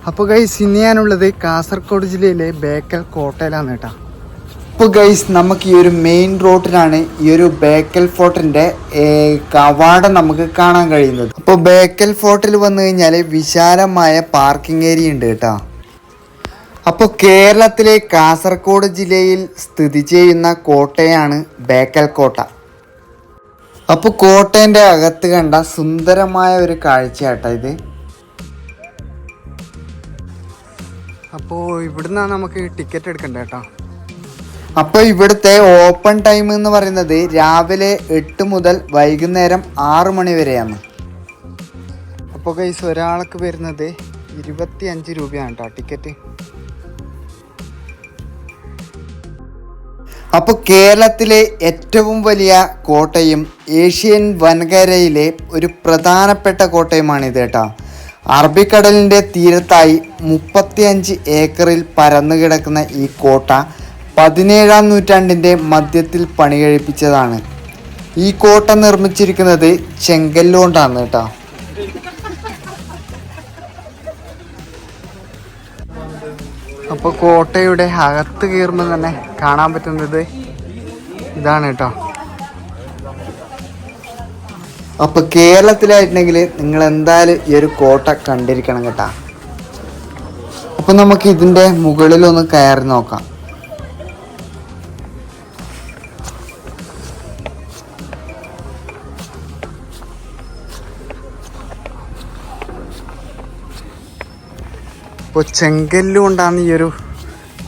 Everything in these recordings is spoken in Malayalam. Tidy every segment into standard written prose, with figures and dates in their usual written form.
അപ്പോൾ ഗൈസ് ഇന്ന് ഞാനുള്ളത് കാസർഗോഡ് ജില്ലയിലെ ബേക്കൽ കോട്ടയിലാണ് കേട്ടോ. അപ്പോൾ ഗൈസ് നമുക്ക് ഈ ഒരു മെയിൻ റോഡിലാണ് ഈ ഒരു ബേക്കൽ ഫോർട്ടിൻ്റെ കവാടം നമുക്ക് കാണാൻ കഴിയുന്നത്. അപ്പോൾ ബേക്കൽ ഫോർട്ടിൽ വന്നു കഴിഞ്ഞാൽ വിശാലമായ പാർക്കിംഗ് ഏരിയ ഉണ്ട് കേട്ടോ. അപ്പോൾ കേരളത്തിലെ കാസർഗോഡ് ജില്ലയിൽ സ്ഥിതി ചെയ്യുന്ന കോട്ടയാണ് ബേക്കൽ കോട്ട. അപ്പോൾ കോട്ടേൻ്റെ അകത്ത് കണ്ട സുന്ദരമായ ഒരു കാഴ്ചയാട്ടോ ഇത്. അപ്പോൾ ഇവിടുന്നാണ് നമുക്ക് ടിക്കറ്റ് എടുക്കണ്ടേ കേട്ടോ. അപ്പോൾ ഇവിടുത്തെ ഓപ്പൺ ടൈം എന്ന് പറയുന്നത് രാവിലെ 8 മുതൽ വൈകുന്നേരം 6 മണി വരെയാണ്. അപ്പോൾ ഗൈസ് ഒരാൾക്ക് വരുന്നത് 25 രൂപയാണ് കേട്ടോ ടിക്കറ്റ്. അപ്പോൾ കേരളത്തിലെ ഏറ്റവും വലിയ കോട്ടയും ഏഷ്യൻ വൻകരയിലെ ഒരു പ്രധാനപ്പെട്ട കോട്ടയുമാണിത് കേട്ടോ. അറബിക്കടലിൻ്റെ തീരത്തായി 35 ഏക്കറിൽ പരന്നു കിടക്കുന്ന ഈ കോട്ട 17-ാം നൂറ്റാണ്ടിൻ്റെ മധ്യത്തിൽ പണി കഴിപ്പിച്ചതാണ്. ഈ കോട്ട നിർമ്മിച്ചിരിക്കുന്നത് ചെങ്കല്ലുകൊണ്ടാണ് കേട്ടോ. അപ്പോൾ കോട്ടയുടെ അകത്ത് കയറുമ്പോൾ തന്നെ കാണാൻ പറ്റുന്നത് ഇതാണ് കേട്ടോ. അപ്പോൾ കേരളത്തിലായിട്ടുണ്ടെങ്കിൽ നിങ്ങൾ എന്തായാലും ഈ ഒരു കോട്ട കണ്ടിരിക്കണം കേട്ടോ. അപ്പോൾ നമുക്ക് ഇതിൻ്റെ മുകളിലൊന്ന് കയറി നോക്കാം. ഇപ്പോൾ ചെങ്കല്ല് കൊണ്ടാണ് ഈ ഒരു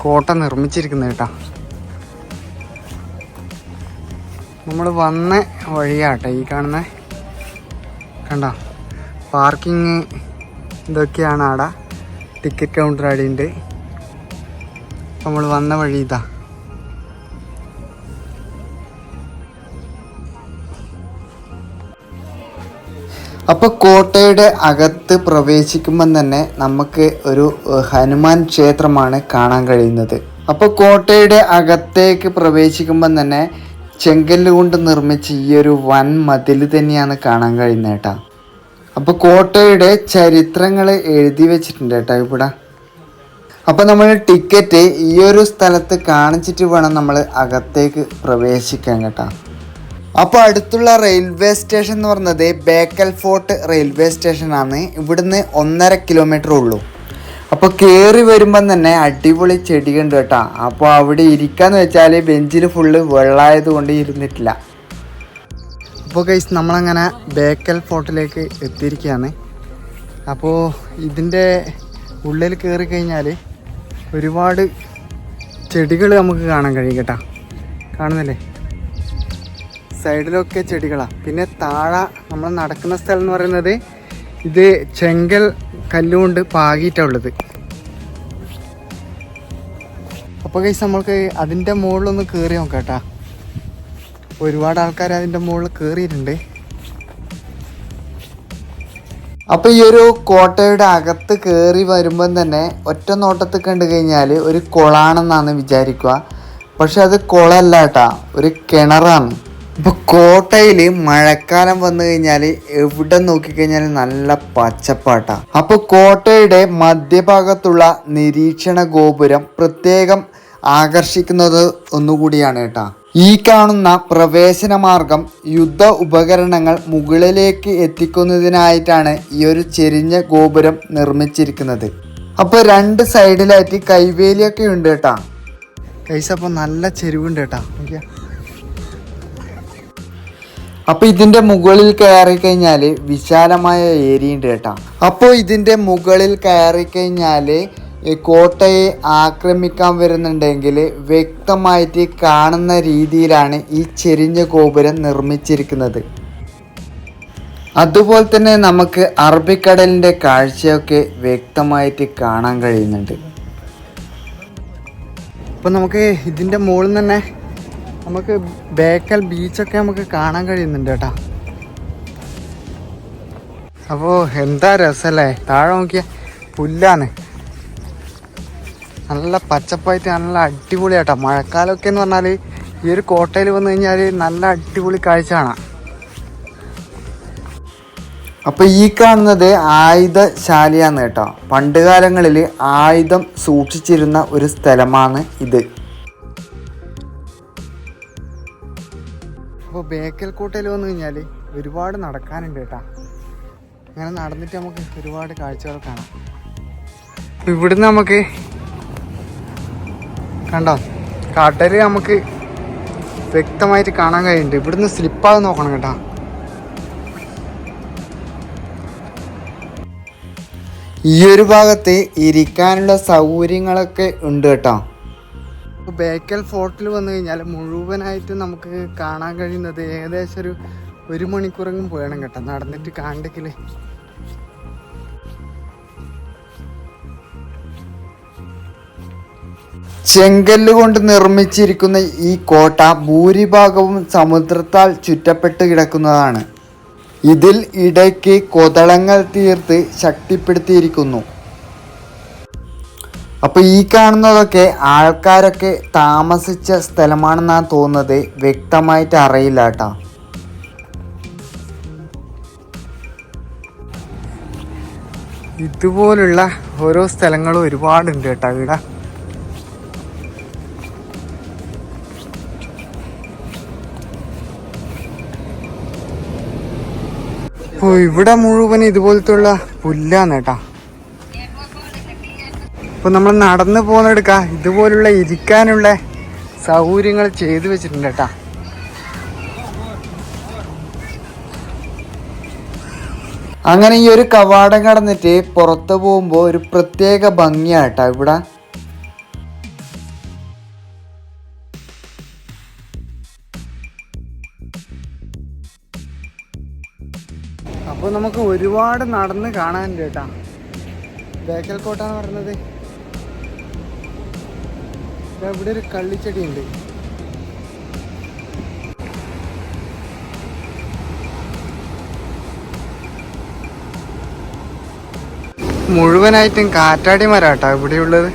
കോട്ട നിർമ്മിച്ചിരിക്കുന്നത് കേട്ടോ. നമ്മൾ വന്ന വഴിയാട്ടോ ഈ കാണുന്ന കണ്ടോ. പാർക്കിങ് ഇതൊക്കെയാണ് അവിടെ. ടിക്കറ്റ് കൗണ്ടർ അടിയുണ്ട്. നമ്മൾ വന്ന വഴി ഇതാ. അപ്പോൾ കോട്ടയുടെ അകത്ത് പ്രവേശിക്കുമ്പം തന്നെ നമുക്ക് ഒരു ഹനുമാൻ ക്ഷേത്രമാണ് കാണാൻ കഴിയുന്നത്. അപ്പോൾ കോട്ടയുടെ അകത്തേക്ക് പ്രവേശിക്കുമ്പം തന്നെ ചെങ്കല്ല് കൊണ്ട് നിർമ്മിച്ച ഈ ഒരു വൻ മതിൽ തന്നെയാണ് കാണാൻ കഴിയുന്നത് കേട്ടോ. അപ്പോൾ കോട്ടയുടെ ചരിത്രങ്ങൾ എഴുതി വെച്ചിട്ടുണ്ട് കേട്ടോ ഇവിടെ. അപ്പോൾ നമ്മൾ ടിക്കറ്റ് ഈ ഒരു സ്ഥലത്ത് കാണിച്ചിട്ട് വേണം നമ്മൾ അകത്തേക്ക് പ്രവേശിക്കാൻ കേട്ടോ. അപ്പോൾ അടുത്തുള്ള റെയിൽവേ സ്റ്റേഷൻ എന്ന് പറയുന്നത് ബേക്കൽ ഫോർട്ട് റെയിൽവേ സ്റ്റേഷനാണ്. ഇവിടുന്ന് 1.5 കിലോമീറ്റർ ഉള്ളൂ. അപ്പോൾ കയറി വരുമ്പം തന്നെ അടിപൊളി ചെടിയുണ്ട് കേട്ടോ. അപ്പോൾ അവിടെ ഇരിക്കാന്ന് വെച്ചാൽ ബെഞ്ചിൽ ഫുള്ള് വെള്ളമായത് കൊണ്ട് ഇരുന്നിട്ടില്ല. അപ്പോൾ ഗൈസ് നമ്മളങ്ങനെ ബേക്കൽ ഫോർട്ടിലേക്ക് എത്തിയിരിക്കുകയാണ്. അപ്പോൾ ഇതിൻ്റെ ഉള്ളിൽ കയറി കഴിഞ്ഞാൽ ഒരുപാട് ചെടികൾ നമുക്ക് കാണാൻ കഴിയും കേട്ടോ. കാണുന്നില്ലേ, സൈഡിലൊക്കെ ചെടികളാണ്. പിന്നെ താഴെ നമ്മൾ നടക്കുന്ന സ്ഥലം എന്ന് പറയുന്നത് ഇത് ചെങ്കൽ കല്ലുകൊണ്ട് പാകിയിട്ടുള്ളത്. അപ്പോൾ ഗൈസ് നമ്മൾക്ക് അതിൻ്റെ മുകളിലൊന്ന് കയറി നോക്കാം കേട്ടോ. ഒരുപാട് ആൾക്കാർ അതിൻ്റെ മുകളിൽ കയറിയിട്ടുണ്ട്. അപ്പോൾ ഈ ഒരു കോട്ടയുടെ അകത്ത് കയറി വരുമ്പം തന്നെ ഒറ്റ നോട്ടത്തിൽ കണ്ടു കഴിഞ്ഞാൽ ഒരു കുളാണെന്നാണ് വിചാരിക്കുക. പക്ഷെ അത് കുളമല്ല കേട്ടോ, ഒരു കിണറാണ്. ഇപ്പോൾ കോട്ടയിൽ മഴക്കാലം വന്നു കഴിഞ്ഞാൽ എവിടെ നോക്കിക്കഴിഞ്ഞാൽ നല്ല പച്ചപ്പാട്ടാണ്. അപ്പോൾ കോട്ടയുടെ മധ്യഭാഗത്തുള്ള നിരീക്ഷണ ഗോപുരം പ്രത്യേകം ആകർഷിക്കുന്നത് ഒന്നുകൂടിയാണ് കേട്ടോ. ഈ കാണുന്ന പ്രവേശന മാർഗം യുദ്ധ ഉപകരണങ്ങൾ മുകളിലേക്ക് എത്തിക്കുന്നതിനായിട്ടാണ് ഈ ഒരു ചെരിഞ്ഞ ഗോപുരം നിർമ്മിച്ചിരിക്കുന്നത്. അപ്പോൾ 2 സൈഡിലായിട്ട് കൈവേലിയൊക്കെ ഉണ്ട് കേട്ടോ. കൈസ് അപ്പോൾ നല്ല ചെരുവുണ്ട് കേട്ടോ. അപ്പോൾ ഇതിൻ്റെ മുകളിൽ കയറി കഴിഞ്ഞാൽ വിശാലമായ ഏരിയ ഉണ്ട് കേട്ടോ. അപ്പോൾ ഇതിൻ്റെ മുകളിൽ കയറി കഴിഞ്ഞാൽ കോട്ടയെ ആക്രമിക്കാൻ വരുന്നുണ്ടെങ്കിൽ വ്യക്തമായിട്ട് കാണുന്ന രീതിയിലാണ് ഈ ചെരിഞ്ഞ ഗോപുരം നിർമ്മിച്ചിരിക്കുന്നത്. അതുപോലെ തന്നെ നമുക്ക് അറബിക്കടലിൻ്റെ കാഴ്ചയൊക്കെ വ്യക്തമായിട്ട് കാണാൻ കഴിയുന്നുണ്ട്. അപ്പോൾ നമുക്ക് ഇതിൻ്റെ മുകളിൽ തന്നെ നമുക്ക് ബേക്കൽ ബീച്ചൊക്കെ നമുക്ക് കാണാൻ കഴിയുന്നുണ്ട് കേട്ടോ. അപ്പോൾ എന്താ രസമല്ലേ, താഴെ നോക്കിയ പുല്ലാണ്, നല്ല പച്ചപ്പായിട്ട് നല്ല അടിപൊളിയാട്ടോ. മഴക്കാലമൊക്കെ എന്ന് പറഞ്ഞാൽ ഈ ഒരു കോട്ടയിൽ വന്നു കഴിഞ്ഞാൽ നല്ല അടിപൊളി കാഴ്ച കാണാം. അപ്പോൾ ഈ കാണുന്നത് ആയുധശാലയാണ് കേട്ടോ. പണ്ട് കാലങ്ങളിൽ ആയുധം സൂക്ഷിച്ചിരുന്ന ഒരു സ്ഥലമാണ് ഇത്. അപ്പോൾ ബേക്കൽ കോട്ടയിൽ വന്നു കഴിഞ്ഞാൽ ഒരുപാട് നടക്കാനുണ്ട് കേട്ടോ. അങ്ങനെ നടന്നിട്ട് നമുക്ക് ഒരുപാട് കാഴ്ചകൾ കാണാം. ഇവിടുന്ന് നമുക്ക് കണ്ടോ കാട്ടര് നമുക്ക് വ്യക്തമായിട്ട് കാണാൻ കഴിയുന്നുണ്ട്. ഇവിടുന്ന് സ്ലിപ്പാകാൻ നോക്കണം കേട്ടോ. ഈ ഒരു ഭാഗത്ത് ഇരിക്കാനുള്ള സൗകര്യങ്ങളൊക്കെ ഉണ്ട് കേട്ടോ. ബേക്കൽ ഫോർട്ടിൽ വന്നു കഴിഞ്ഞാൽ മുഴുവനായിട്ട് നമുക്ക് കാണാൻ കഴിയുന്നത് ഏകദേശം ഒരു മണിക്കൂറെങ്കിലും വേണം കേട്ടോ നടന്നിട്ട് കാണണ്ടെങ്കിൽ. ചെങ്കല്ല് കൊണ്ട് നിർമ്മിച്ചിരിക്കുന്ന ഈ കോട്ട ഭൂരിഭാഗവും സമുദ്രത്താൽ ചുറ്റപ്പെട്ട് കിടക്കുന്നതാണ്. ഇതിൽ ഇടയ്ക്ക് കൊതളങ്ങൾ തീർത്ത് ശക്തിപ്പെടുത്തിയിരിക്കുന്നു. അപ്പോൾ ഈ കാണുന്നതൊക്കെ ആൾക്കാരൊക്കെ താമസിച്ച സ്ഥലമാണെന്നാണ് തോന്നുന്നത്. വ്യക്തമായിട്ട് അറിയില്ല കേട്ടോ. ഇതുപോലുള്ള ഓരോ സ്ഥലങ്ങളും ഒരുപാടുണ്ട് കേട്ടോ ഇവിടെ. അപ്പോൾ ഇവിടെ മുഴുവൻ ഇതുപോലത്തുള്ള പുല്ലാണ് കേട്ടോ. അപ്പോൾ നമ്മൾ നടന്നു പോകുന്നെടുക്ക ഇതുപോലുള്ള ഇരിക്കാനുള്ള സൗകര്യങ്ങൾ ചെയ്തു വെച്ചിട്ടുണ്ട് കേട്ടോ. അങ്ങനെ ഈ ഒരു കവാടം കടന്നിട്ട് പുറത്ത് പോകുമ്പോൾ ഒരു പ്രത്യേക ഭംഗിയാണ് കേട്ടോ ഇവിടെ. അപ്പോൾ നമുക്ക് ഒരുപാട് നടന്ന് കാണാനുണ്ട് കേട്ടോ. ബേക്കൽ കോട്ട എന്ന് പറയുന്നത് ഇവിടെ ഒരു കള്ളിച്ചെടി ഉണ്ട്. മുഴുവനായിട്ടും കാറ്റാടി മരം കേട്ടോ ഇവിടെയുള്ളത്.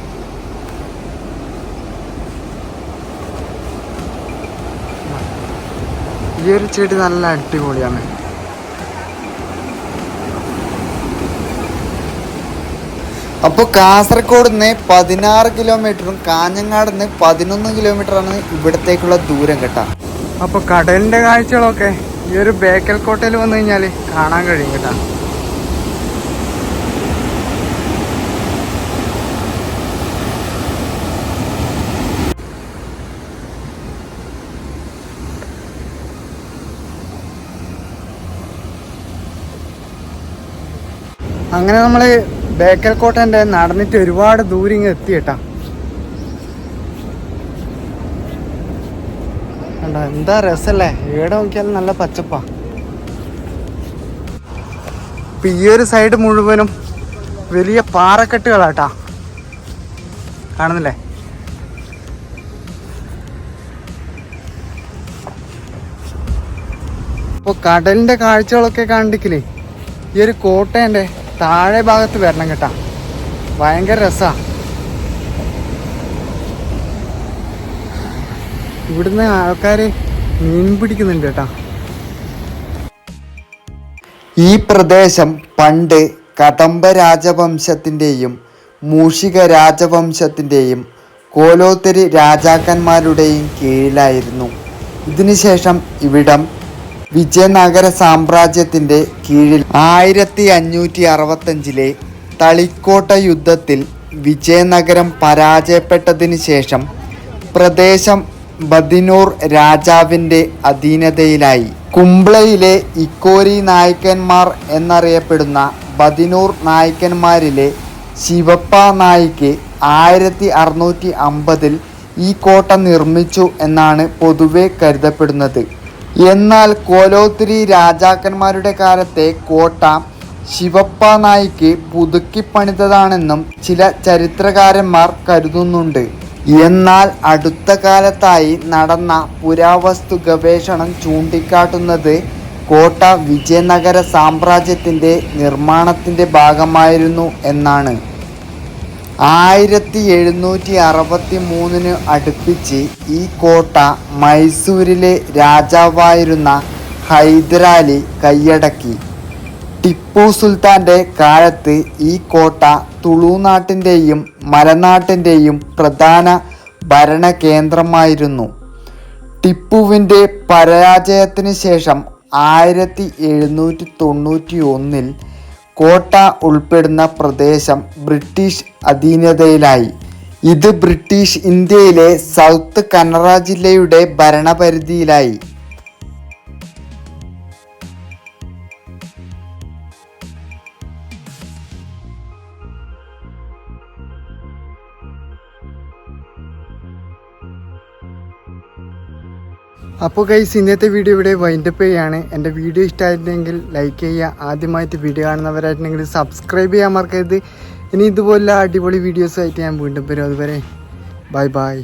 ഈ ഒരു ചെടി നല്ല അടിപൊളിയാണ്. അപ്പോൾ കാസർഗോഡ് നിന്ന് 16 കിലോമീറ്ററും കാഞ്ഞങ്ങാട് നിന്ന് 11 കിലോമീറ്ററാണ് ഇവിടത്തേക്കുള്ള ദൂരം കേട്ടോ. അപ്പോൾ കടലിൻ്റെ കാഴ്ചകളൊക്കെ ഈ ഒരു ബേക്കൽ കോട്ടയിൽ വന്നു കഴിഞ്ഞാൽ കാണാൻ കഴിയും കേട്ടോ. അങ്ങനെ നമ്മൾ ബേക്കൽ കോട്ടൻ്റെ നടന്നിട്ട് ഒരുപാട് ദൂരം ഇങ്ങ് എത്തി കേട്ടാ. കണ്ടോ എന്താ രസല്ലേ, ഇവിടെ നോക്കിയാലും നല്ല പച്ചപ്പാ. ഇപ്പം ഈ ഒരു സൈഡ് മുഴുവനും വലിയ പാറക്കെട്ടുകളാട്ടാ കാണുന്നില്ലേ. അപ്പോൾ കടലിൻ്റെ കാഴ്ചകളൊക്കെ കണ്ടിക്കില്ലേ ഈ ഒരു കോട്ടേൻ്റെ താഴെ ഭാഗത്ത് വരണം കേട്ടാ. ഭയങ്കര രസമാണ്. ഇവിടുന്ന് ആൾക്കാർ മീൻ പിടിക്കുന്നുണ്ട് കേട്ടാ. ഈ പ്രദേശം പണ്ട് കദംബ രാജവംശത്തിൻ്റെയും മൂഷിക രാജവംശത്തിൻ്റെയും കോലോത്തരി രാജാക്കന്മാരുടെയും കീഴിലായിരുന്നു. ഇതിനുശേഷം ഇവിടം വിജയനഗര സാമ്രാജ്യത്തിൻ്റെ കീഴിൽ 1565 തളിക്കോട്ട യുദ്ധത്തിൽ വിജയനഗരം പരാജയപ്പെട്ടതിന് ശേഷം പ്രദേശം ബദിനൂർ രാജാവിൻ്റെ അധീനതയിലായി. കുംബ്ലയിലെ ഇക്കോരി നായ്ക്കന്മാർ എന്നറിയപ്പെടുന്ന ബദിനൂർ നായ്ക്കന്മാരിലെ ശിവപ്പ നായിക്ക് 1650 ഈ കോട്ട നിർമ്മിച്ചു എന്നാണ് പൊതുവെ കരുതപ്പെടുന്നത്. എന്നാൽ കോലോത്തിരി രാജാക്കന്മാരുടെ കാലത്തെ കോട്ട ശിവപ്പ നായിക്ക് പുതുക്കിപ്പണിതതാണെന്നും ചില ചരിത്രകാരന്മാർ കരുതുന്നുണ്ട്. എന്നാൽ അടുത്ത കാലത്തായി നടന്ന പുരാവസ്തു ഗവേഷണം ചൂണ്ടിക്കാട്ടുന്നത് കോട്ട വിജയനഗര സാമ്രാജ്യത്തിൻ്റെ നിർമ്മാണത്തിൻ്റെ ഭാഗമായിരുന്നു എന്നാണ്. 1763 അടുപ്പിച്ച് ഈ കോട്ട മൈസൂരിലെ രാജാവായിരുന്ന ഹൈദരാലി കൈയടക്കി. ടിപ്പു ടിപ്പു സുൽത്താൻ്റെ കാലത്ത് ഈ കോട്ട തുളുനാട്ടിൻ്റെയും മലനാട്ടിൻ്റെയും പ്രധാന ഭരണകേന്ദ്രമായിരുന്നു. ടിപ്പുവിൻ്റെ പരാജയത്തിന് ശേഷം 1791 കോട്ട ഉൾപ്പെടുന്ന പ്രദേശം ബ്രിട്ടീഷ് അധീനതയിലായി. ഇത് ബ്രിട്ടീഷ് ഇന്ത്യയിലെ സൗത്ത് കന്നഡ ജില്ലയുടെ ഭരണപരിധിയിലായി. അപ്പോൾ ഗൈസ്, ഇന്നത്തെ വീഡിയോ ഇവിടെ വൈൻഡപ്പ് ചെയ്യാണ്. എൻ്റെ വീഡിയോ ഇഷ്ടമായിട്ടുണ്ടെങ്കിൽ ലൈക്ക് ചെയ്യുക. ആദ്യമായിട്ട് വീഡിയോ കാണുന്നവരായിട്ടുണ്ടെങ്കിൽ സബ്സ്ക്രൈബ് ചെയ്യാൻ മറക്കരുത്. ഇനി ഇതുപോലുള്ള അടിപൊളി വീഡിയോസായിട്ട് ഞാൻ വീണ്ടും വരും. അതുവരെ ബൈ ബൈ.